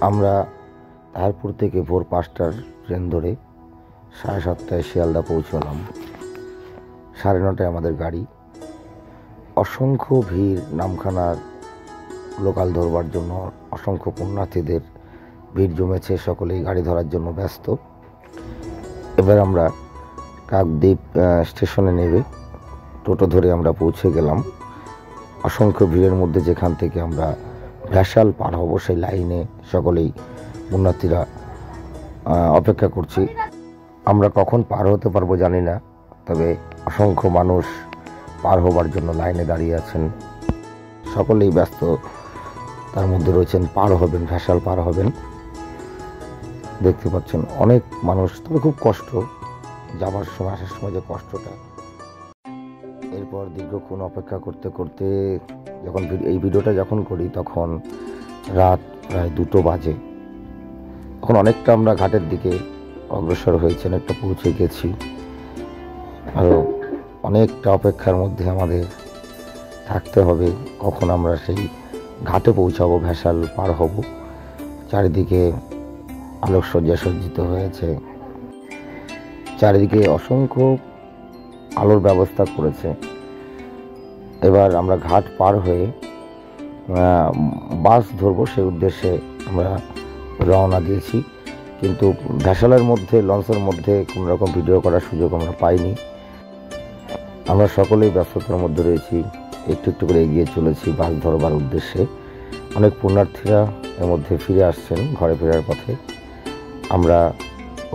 আমরা তাহারপুর থেকে ভোর 5টার ট্রেন ধরে 7:30টায় শিয়ালদা পৌঁছলাম। 9:30টায় আমাদের গাড়ি। অসংখ্য ভিড়, নামখানার লোকাল ধরবার জন্য অসংখ্য পুণ্যার্থীদের ভিড় জমেছে, সকলেই গাড়ি ধরার জন্য ব্যস্ত। এবার আমরা কাকদ্বীপ স্টেশনে নেবে টোটো ধরে আমরা পৌঁছে গেলাম। অসংখ্য ভিড়ের মধ্যে যেখান থেকে আমরা ভ্যাসাল পার হব সেই লাইনে সকলেই পুণ্যার্থীরা অপেক্ষা করছি। আমরা কখন পার হতে পারবো জানি না, তবে অসংখ্য মানুষ পার হবার জন্য লাইনে দাঁড়িয়ে আছেন। সকলেই ব্যস্ত, তার মধ্যে রয়েছেন পার হবেন, ভ্যাসাল পার হবেন। দেখতে পাচ্ছেন অনেক মানুষ, তবে খুব কষ্ট যাবার সময়, আসার সময় যে কষ্টটা। এরপর দীর্ঘক্ষণ অপেক্ষা করতে করতে যখন এই ভিডিওটা যখন করি তখন রাত প্রায় 2টো বাজে। তখন অনেকটা আমরা ঘাটের দিকে অগ্রসর হয়েছি, অনেকটা পৌঁছে গেছি। আরও অনেকটা অপেক্ষার মধ্যে আমাদের থাকতে হবে, কখন আমরা সেই ঘাটে পৌঁছাবো, ভ্যাসাল পার হব। চারিদিকে আলোকসজ্জা সজ্জিত হয়েছে, চারিদিকে অসংখ্য আলোর ব্যবস্থা করেছে। এবার আমরা ঘাট পার হয়ে বাস ধরবো, সেই উদ্দেশ্যে আমরা রওনা দিয়েছি। কিন্তু ভ্যাসালের মধ্যে, লঞ্চের মধ্যে কোনো রকম ভিডিও করার সুযোগ আমরা পাইনি। আমরা সকলেই ব্যস্ততার মধ্যে রয়েছি, একটু একটু করে এগিয়ে চলেছি বাস ধরবার উদ্দেশ্যে। অনেক পুণ্যার্থীরা এর মধ্যে ফিরে আসছেন ঘরে ফেরার পথে। আমরা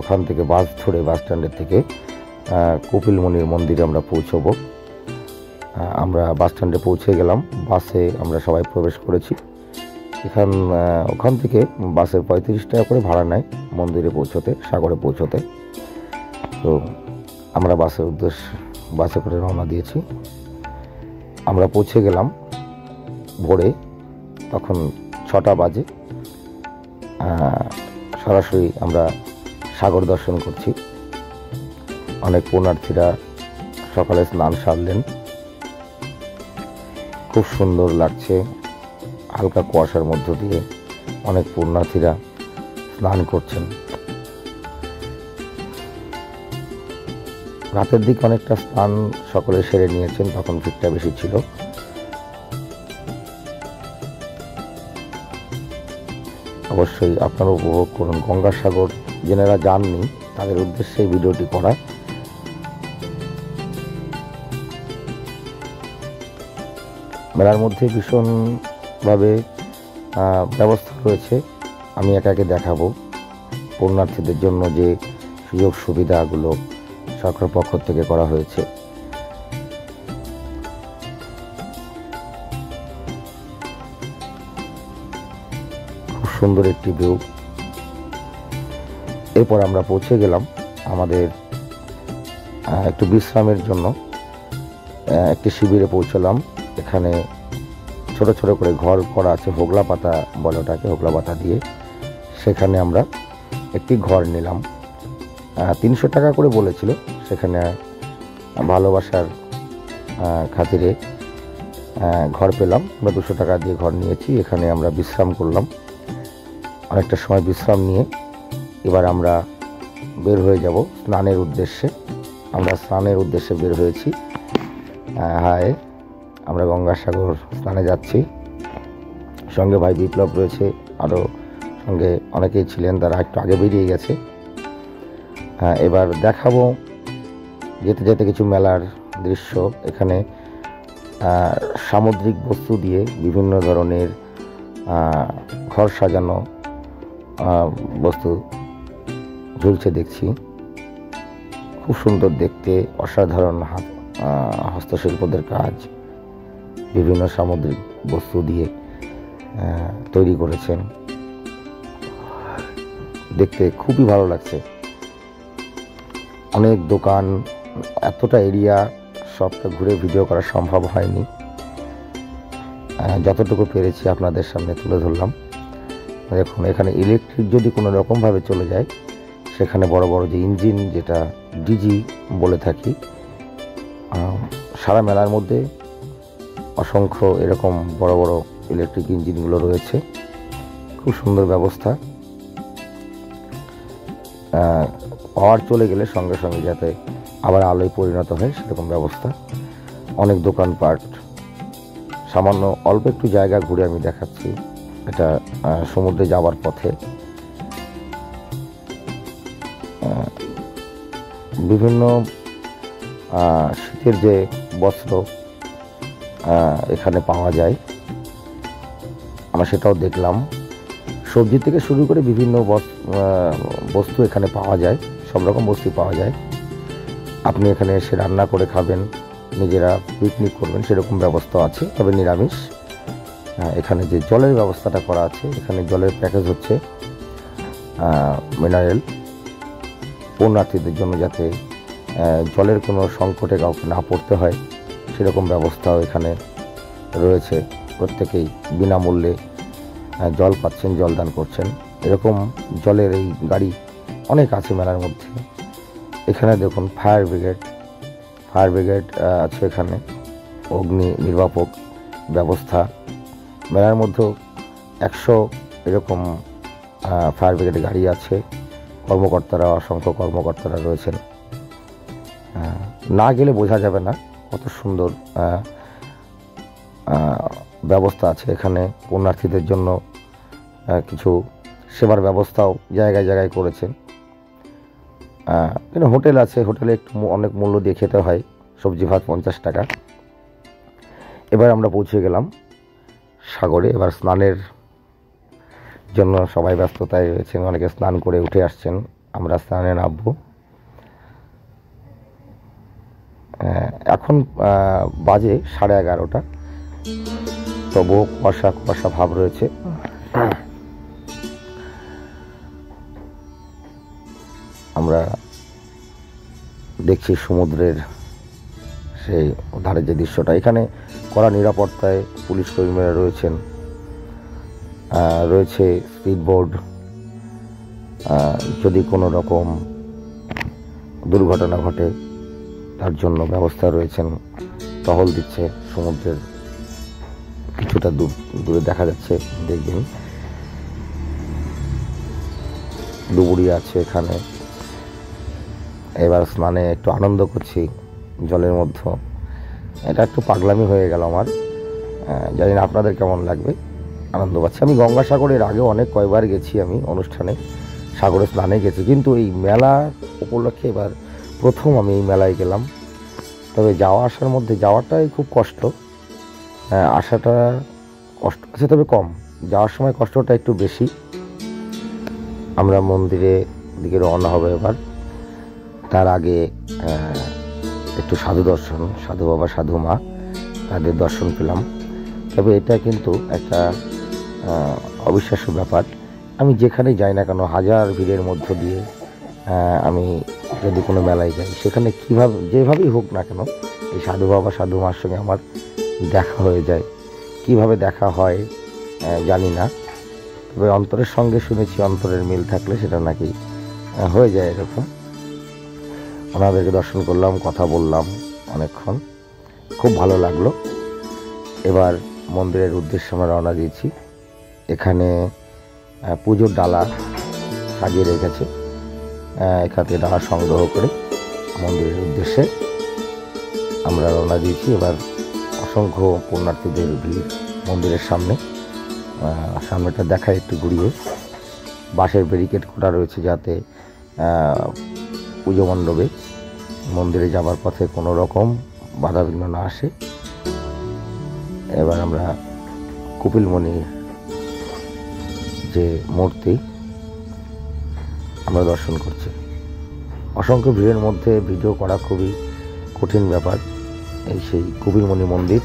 ওখান থেকে বাস ধরে বাস স্ট্যান্ডের থেকে কপিলমুনির মন্দিরে আমরা পৌঁছবো। আমরা বাস স্ট্যান্ডে পৌঁছে গেলাম, বাসে আমরা সবাই প্রবেশ করেছি। ওখান থেকে বাসের 35 টাকা করে ভাড়া নেয় মন্দিরে পৌঁছতে, সাগরে পৌঁছতে। তো আমরা বাসে করে রওনা দিয়েছি। আমরা পৌঁছে গেলাম ভোরে, তখন 6টা বাজে। সরাসরি আমরা সাগর দর্শন করছি। অনেক পুণ্যার্থীরা সকালে স্নান সারলেন, খুব সুন্দর লাগছে। হালকা কুয়াশার মধ্য দিয়ে অনেক পুণ্যার্থীরা স্নান করছেন। রাতের দিকে অনেকটা স্নান সকলে সেরে নিয়েছেন, তখন ভিড়টা বেশি ছিল। অবশ্যই আপনারা উপভোগ করুন। গঙ্গাসাগর যারা যাননি তাদের উদ্দেশ্যে এই ভিডিওটি করা। মেলার মধ্যে ভীষণভাবে ব্যবস্থা রয়েছে। আমি একে দেখাবো পুণ্যার্থীদের জন্য যে সুযোগ সুবিধাগুলো সরকার পক্ষ থেকে করা হয়েছে। খুব সুন্দর একটি ভিউ। এরপর আমরা পৌঁছে গেলাম আমাদের একটু বিশ্রামের জন্য একটি শিবিরে পৌঁছলাম। এখানে ছোট ছোট করে ঘর করা আছে, হোগলা পাতা বলে ওটাকে, হোগলা পাতা দিয়ে। সেখানে আমরা একটি ঘর নিলাম। 300 টাকা করে বলেছিল, সেখানে ভালোবাসার খাতিরে ঘর পেলাম। আমরা 200 টাকা দিয়ে ঘর নিয়েছি। এখানে আমরা বিশ্রাম করলাম। অনেকটা সময় বিশ্রাম নিয়ে এবার আমরা বের হয়ে যাব স্নানের উদ্দেশ্যে। আমরা স্নানের উদ্দেশ্যে বের হয়েছি। আমরা গঙ্গাসাগর স্নানে যাচ্ছি। সঙ্গে ভাই বিপ্লব রয়েছে, আরও সঙ্গে অনেকেই ছিলেন, তারা একটু আগে বেরিয়ে গেছে। এবার দেখাবো যেতে যেতে কিছু মেলার দৃশ্য। এখানে সামুদ্রিক বস্তু দিয়ে বিভিন্ন ধরনের ঘর সাজানো বস্তু ঝুলছে দেখছি। খুব সুন্দর দেখতে, অসাধারণ হস্তশিল্পদের কাজ। বিভিন্ন সামুদ্রিক বস্তু দিয়ে তৈরি করেছেন, দেখতে খুবই ভালো লাগছে। অনেক দোকান, এতটা এরিয়া সবটা ঘুরে ভিডিও করা সম্ভব হয়নি। যতটুকু পেরেছি আপনাদের সামনে তুলে ধরলাম। দেখুন, এখানে ইলেকট্রিক যদি কোনো রকমভাবে চলে যায়, সেখানে বড় বড় যে ইঞ্জিন, যেটা ডিজি বলে থাকি, সারা মেলার মধ্যে অসংখ্য এরকম বড় বড় ইলেকট্রিক ইঞ্জিনগুলো রয়েছে। খুব সুন্দর ব্যবস্থা। পাওয়ার চলে গেলে সঙ্গে সঙ্গে যাতে আবার আলোয় পরিণত হয় সেরকম ব্যবস্থা। অনেক দোকানপাট, সামান্য অল্প একটু জায়গা ঘুরে আমি দেখাচ্ছি। এটা সমুদ্রে যাওয়ার পথে বিভিন্ন শীতের যে বস্ত্র এখানে পাওয়া যায়, আমরা সেটাও দেখলাম। সবজি থেকে শুরু করে বিভিন্ন বস্তু এখানে পাওয়া যায়, সব রকম বস্তু পাওয়া যায়। আপনি এখানে এসে রান্না করে খাবেন, নিজেরা পিকনিক করবেন, সেরকম ব্যবস্থা আছে, তবে নিরামিষ। এখানে যে জলের ব্যবস্থাটা করা আছে, এখানে জলের প্যাকেজ হচ্ছে মিনারেল। পুণ্যার্থীদের জন্য যাতে জলের কোনো সংকটে কাউকে না পড়তে হয় সেরকম ব্যবস্থাও এখানে রয়েছে। প্রত্যেকেই বিনামূল্যে জল পাচ্ছেন, জলদান করছেন। এরকম জলের এই গাড়ি অনেক আছে মেলার মধ্যে। এখানে দেখুন ফায়ার ব্রিগেড আছে, এখানে অগ্নি নির্বাপক ব্যবস্থা। মেলার মধ্যেও 100 এরকম ফায়ার ব্রিগেড গাড়ি আছে। অসংখ্য কর্মকর্তারা রয়েছেন। না গেলে বোঝা যাবে না কত সুন্দর ব্যবস্থা আছে এখানে। পুণ্যার্থীদের জন্য কিছু সেবার ব্যবস্থাও জায়গায় জায়গায় করেছেন। কিন্তু হোটেল আছে, হোটেলে একটু অনেক মূল্য দিয়ে খেতে হয়, সবজি ভাত 50 টাকা। এবার আমরা পৌঁছে গেলাম সাগরে। এবার স্নানের জন্য সবাই ব্যস্ততায় রয়েছেন, অনেকে স্নান করে উঠে আসছেন। আমরা স্নানে নামবো। এখন বাজে 11:30, তবুও কুয়াশা ভাব রয়েছে। আমরা দেখছি সমুদ্রের সেই ধারে যে দৃশ্যটা। এখানে কড়া নিরাপত্তায় পুলিশ কর্মীরা রয়েছেন, রয়েছে স্পিড বোর্ড। যদি কোনো রকম দুর্ঘটনা ঘটে তার জন্য ব্যবস্থা রয়েছেন, টহল দিচ্ছে। সমুদ্রের কিছুটা দূরে দেখা যাচ্ছে, দেখবেন ডুবুরি আছে এখানে। এবার স্নানে একটু আনন্দ করছি জলের মধ্যে। এটা একটু পাগলামি হয়ে গেল আমার, জানি না আপনাদের কেমন লাগবে। আনন্দ পাচ্ছি। আমি গঙ্গাসাগরের আগে কয়বার গেছি, আমি অনুষ্ঠানে সাগরে স্নানে গেছি, কিন্তু এই মেলা উপলক্ষে এবার প্রথম আমি এই মেলায় গেলাম। তবে যাওয়া আসার মধ্যে যাওয়াটাই খুব কষ্ট, আসাটা কষ্ট আছে তবে কম, যাওয়ার সময় কষ্টটা একটু বেশি। আমরা মন্দিরের দিকে রওনা হবে এবার। তার আগে একটু সাধু দর্শন, সাধু বাবা সাধু মা, তাদের দর্শন পেলাম। তবে এটা কিন্তু একটা অবিশ্বাস্য ব্যাপার। আমি যেখানে যাই না কেন, হাজার ভিড়ের মধ্য দিয়ে আমি যদি কোনো মেলায় যাই, সেখানে যেভাবেই হোক না কেন এই সাধু বাবা সাধু মার সঙ্গে আমার দেখা হয়ে যায়। কিভাবে দেখা হয় জানি না, তবে অন্তরের সঙ্গে শুনেছি অন্তরের মিল থাকলে সেটা নাকি হয়ে যায় এরকম। ওনাদেরকে দর্শন করলাম, কথা বললাম অনেকক্ষণ, খুব ভালো লাগলো। এবার মন্দিরের উদ্দেশ্যে আমরা রওনা দিয়েছি। এখানে পুজোর ডালা সাজিয়ে রেখেছে, এখান থেকে ডালা সংগ্রহ করে মন্দিরের উদ্দেশ্যে আমরা রওনা দিয়েছি। এবার অসংখ্য পুণ্যার্থীদের ভিড় মন্দিরের সামনেটা দেখায় একটু ঘুরিয়ে। বাঁশের ব্যারিকেড করা রয়েছে যাতে পুজো মণ্ডপে মন্দিরে যাবার পথে কোনো রকম বাধাবিঘ্ন না আসে। এবার আমরা কপিলমুনির যে মূর্তি আমরা দর্শন করছি। অসংখ্য ভিড়ের মধ্যে ভিডিও করা খুবই কঠিন ব্যাপার। এই সেই কপিলমুনি মন্দির।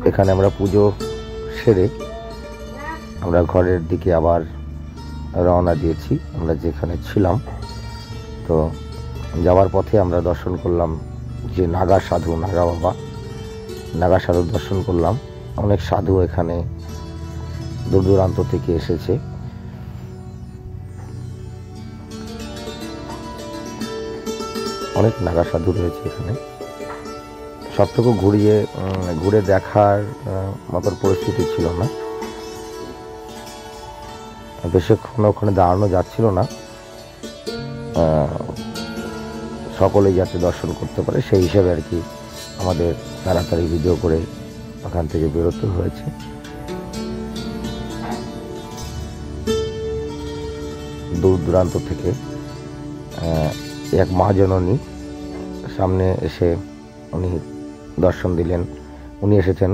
এখানে আমরা পুজো সেরে আমরা ঘরের দিকে আবার রওনা দিয়েছি। আমরা যেখানে ছিলাম, তো যাওয়ার পথে আমরা দর্শন করলাম যে নাগা সাধু দর্শন করলাম। অনেক সাধু এখানে দূর দূরান্ত থেকে এসেছে। অনেক নাগা সাধু রয়েছে এখানে। সবটুকু ঘুরে দেখার মতো পরিস্থিতি ছিল না, বেশিক্ষণ ওখানে দাঁড়ানো যাচ্ছিল না, সকলেই যাতে দর্শন করতে পারে সেই হিসাবে আর কি আমাদের তাড়াতাড়ি ভিডিও করে ওখান থেকে বেরোতে হয়েছে। দূর দূরান্ত থেকে এক মা জননী সামনে এসে উনি দর্শন দিলেন। উনি এসেছেন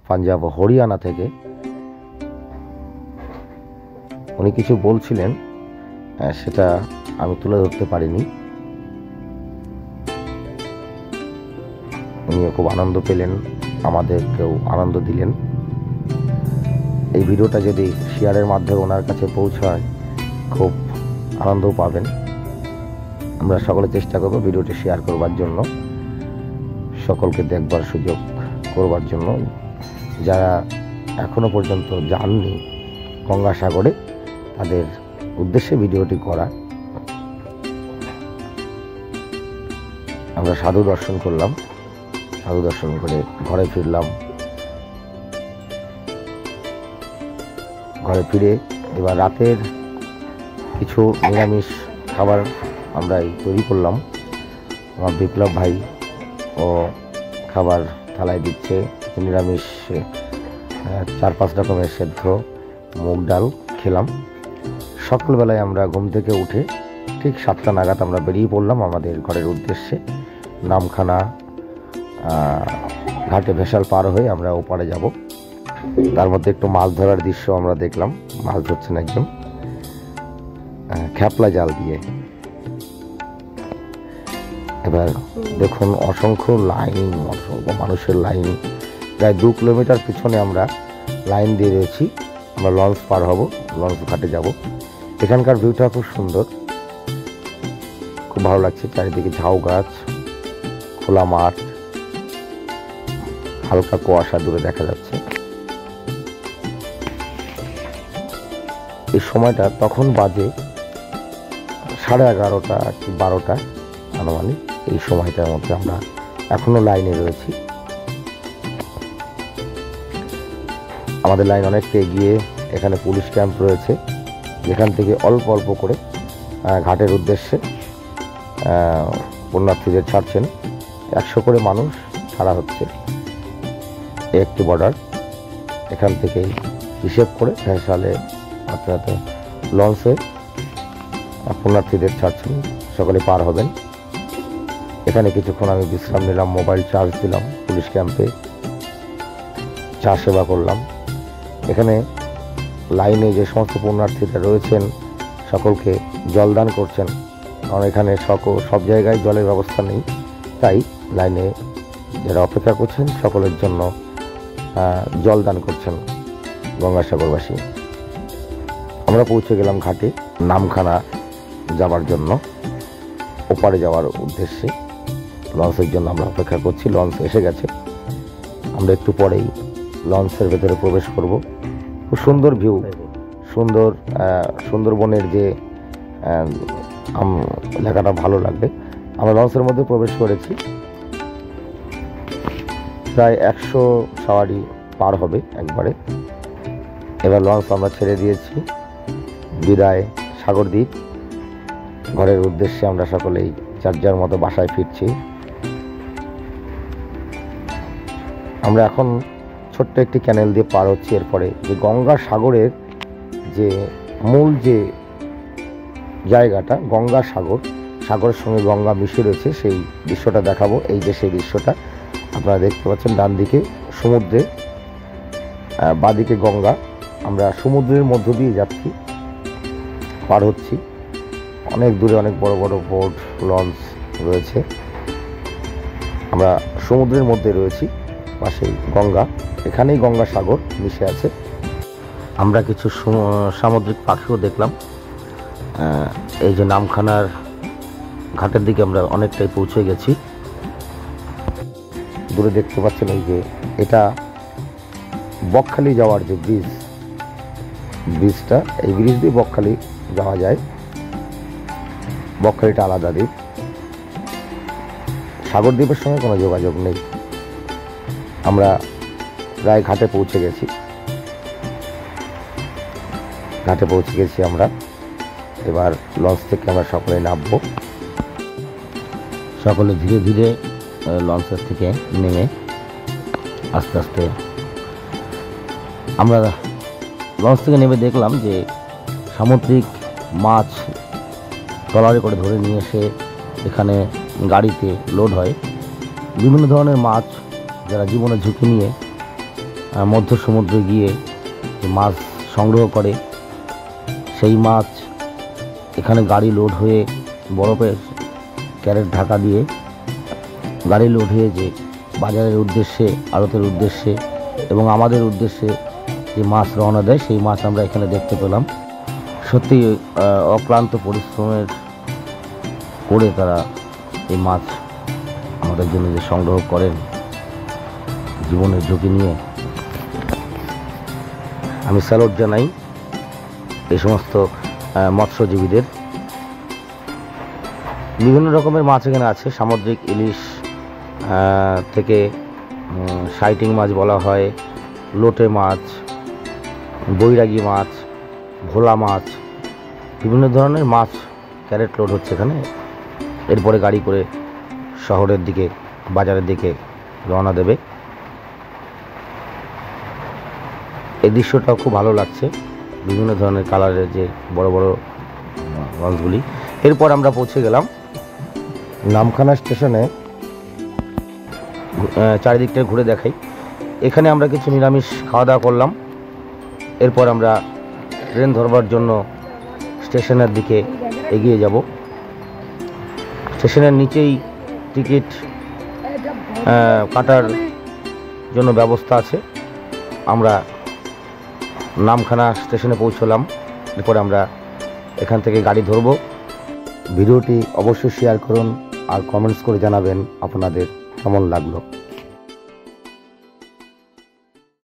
পাঞ্জাব হরিয়ানা থেকে। উনি কিছু বলছিলেন, সেটা আমি তুলে ধরতে পারিনি। উনিও খুব আনন্দ পেলেন, আমাদেরকেও আনন্দ দিলেন। এই ভিডিওটা যদি শেয়ারের মাধ্যমে ওনার কাছে পৌঁছায় খুব আনন্দও পাবেন। আমরা সকলে চেষ্টা করব ভিডিওটি শেয়ার করবার জন্য, সকলকে দেখবার সুযোগ করবার জন্য। যারা এখনো পর্যন্ত যাননি গঙ্গাসাগরে তাদের উদ্দেশ্যে ভিডিওটি করা। আমরা সাধু দর্শন করলাম, সাধু দর্শন করে ঘরে ফিরলাম। ঘরে ফিরে এবার রাতের কিছু নিরামিষ খাবার আমরা তৈরি করলাম। আমার বিপ্লব ভাই ও খাবার থালায় দিচ্ছে। নিরামিষ 4-5 রকমের সেদ্ধ মুগ ডাল খেলাম। সকালবেলায় আমরা ঘুম থেকে উঠে ঠিক 7টা নাগাদ আমরা বেরিয়ে পড়লাম আমাদের ঘরের উদ্দেশ্যে। নামখানা ঘাটে ভেসাল পার হয়ে আমরা ওপারে যাব। তার মধ্যে একটু মাছ ধরার দৃশ্য আমরা দেখলাম। মাছ ধরছেন একজন খ্যাপলা জাল দিয়ে। এবার দেখুন অসংখ্য লাইন, অসংখ্য মানুষের লাইন। প্রায় 2 কিলোমিটার পিছনে আমরা লাইন দিয়ে রয়েছি। আমরা লঞ্চ পার হব, লঞ্চ ঘাটে যাব। এখানকার ভিউটা খুব সুন্দর, খুব ভালো লাগছে। চারিদিকে ঝাউ গাছ, খোলা মাঠ, হালকা কুয়াশা দূরে দেখা যাচ্ছে। এই সময়টা তখন বাজে 11:30 কি 12টা আনুমানিক। এই সময়টার মধ্যে আমরা এখনো লাইনে রয়েছি। আমাদের লাইন অনেকটা এগিয়ে। এখানে পুলিশ ক্যাম্প রয়েছে, যেখান থেকে অল্প অল্প করে ঘাটের উদ্দেশ্যে পুণ্যার্থীদের ছাড়ছেন। 100 করে মানুষ ছাড়া হচ্ছে। একটি বর্ডার, এখান থেকেই হিসেব করে ভেসালে অর্থাৎ লঞ্চে পুণ্যার্থীদের ছাড়ছেন, সকলে পার হবেন। এখানে কিছুক্ষণ আমি বিশ্রাম নিলাম, মোবাইল চার্জ দিলাম, পুলিশ ক্যাম্পে চা সেবা করলাম। এখানে লাইনে যে সমস্ত পুণ্যার্থীরা রয়েছেন সকলকে জলদান করছেন, কারণ এখানে সব জায়গায় জলের ব্যবস্থা নেই। তাই লাইনে যারা অপেক্ষা করছেন সকলের জন্য জলদান করছেন গঙ্গাসাগরবাসী। আমরা পৌঁছে গেলাম ঘাটে নামখানা যাবার জন্য, ওপারে যাওয়ার উদ্দেশ্যে। লঞ্চের জন্য আমরা অপেক্ষা করছি। লঞ্চ এসে গেছে, আমরা একটু পরেই লঞ্চের ভেতরে প্রবেশ করব। খুব সুন্দর ভিউ, সুন্দরবনের যে এলাকাটা ভালো লাগবে। আমরা লঞ্চের মধ্যে প্রবেশ করেছি। প্রায় 100 সাওয়ারি পার হবে একবারে। এবার লঞ্চ আমরা ছেড়ে দিয়েছি। বিদায় সাগরদ্বীপ। ঘরের উদ্দেশ্যে আমরা সকলেই যার যার মতো বাসায় ফিরছি। আমরা এখন ছোট্ট একটি ক্যানেল দিয়ে পার হচ্ছি। এরপরে যে গঙ্গাসাগরের যে মূল যে জায়গাটা, গঙ্গাসাগর, সাগরের সঙ্গে গঙ্গা মিশে রয়েছে, সেই দৃশ্যটা দেখাবো। এই যে সেই দৃশ্যটা আপনারা দেখতে পাচ্ছেন, ডান দিকে সমুদ্রে, বাঁদিকে গঙ্গা। আমরা সমুদ্রের মধ্য দিয়ে যাচ্ছি, পার হচ্ছি। অনেক দূরে অনেক বড় বড় বোট, লঞ্চ রয়েছে। আমরা সমুদ্রের মধ্যে রয়েছি, পাশেই গঙ্গা, এখানেই গঙ্গাসাগর মিশে আছে। আমরা কিছু সামুদ্রিক পাখিও দেখলাম। এই যে নামখানার ঘাটের দিকে আমরা অনেকটাই পৌঁছে গেছি। দূরে দেখতে পাচ্ছেন এই যে এটা বকখালি যাওয়ার যে ব্রিজটা, এই ব্রিজ দিয়ে বকখালি যাওয়া যায়। বকখালিটা আলাদা দ্বীপ, সাগর দ্বীপের সঙ্গে কোনো যোগাযোগ নেই। আমরা প্রায় ঘাটে পৌঁছে গেছি। ঘাটে পৌঁছে গেছি আমরা। এবার লঞ্চ থেকে আমরা সকলে নামবো। সকলে ধীরে ধীরে লঞ্চের থেকে নেমে আস্তে আস্তে আমরা লঞ্চ থেকে নেমে দেখলাম যে সামুদ্রিক মাছ ট্রলারে করে ধরে নিয়ে এসে এখানে গাড়িতে লোড হয়। বিভিন্ন ধরনের মাছ যারা জীবনের ঝুঁকি নিয়ে মধ্য সমুদ্রে গিয়ে মাছ সংগ্রহ করে, সেই মাছ এখানে গাড়ি লোড হয়ে বরফের ক্যারেট ঢাকা দিয়ে গাড়ি লোড হয়ে যে বাজারের উদ্দেশ্যে, আড়তের উদ্দেশ্যে এবং আমাদের উদ্দেশ্যে যে মাছ রওনা দেয়, সেই মাছ আমরা এখানে দেখতে পেলাম। সত্যি অক্লান্ত পরিশ্রমের করে তারা এই মাছ আমাদের জন্য যে সংগ্রহ করেন জীবনের ঝুঁকি নিয়ে, আমি স্যালুট জানাই এই সমস্ত মৎস্যজীবীদের। বিভিন্ন রকমের মাছ এখানে আছে, সামুদ্রিক ইলিশ থেকে সাইটিং মাছ বলা হয়, লোটে মাছ, বৈরাগী মাছ, ভোলা মাছ, বিভিন্ন ধরনের মাছ ক্যারেট লোড হচ্ছে এখানে। এরপরে গাড়ি করে শহরের দিকে, বাজারের দিকে রওনা দেবে। এই দৃশ্যটাও খুব ভালো লাগছে, বিভিন্ন ধরনের কালারের যে বড় বড় লঞ্চগুলি। এরপর আমরা পৌঁছে গেলাম নামখানা স্টেশনে। চারিদিকটা ঘুরে দেখাই। এখানে আমরা কিছু নিরামিষ খাওয়া দাওয়া করলাম। এরপর আমরা ট্রেন ধরবার জন্য স্টেশনের দিকে এগিয়ে যাব। স্টেশনের নিচেই টিকিট কাটার জন্য ব্যবস্থা আছে। আমরা নামখানা স্টেশনে পৌঁছলাম। এরপর আমরা এখান থেকে গাড়ি ধরব। ভিডিওটি অবশ্যই শেয়ার করুন আর কমেন্টস করে জানাবেন আপনাদের কেমন লাগলো।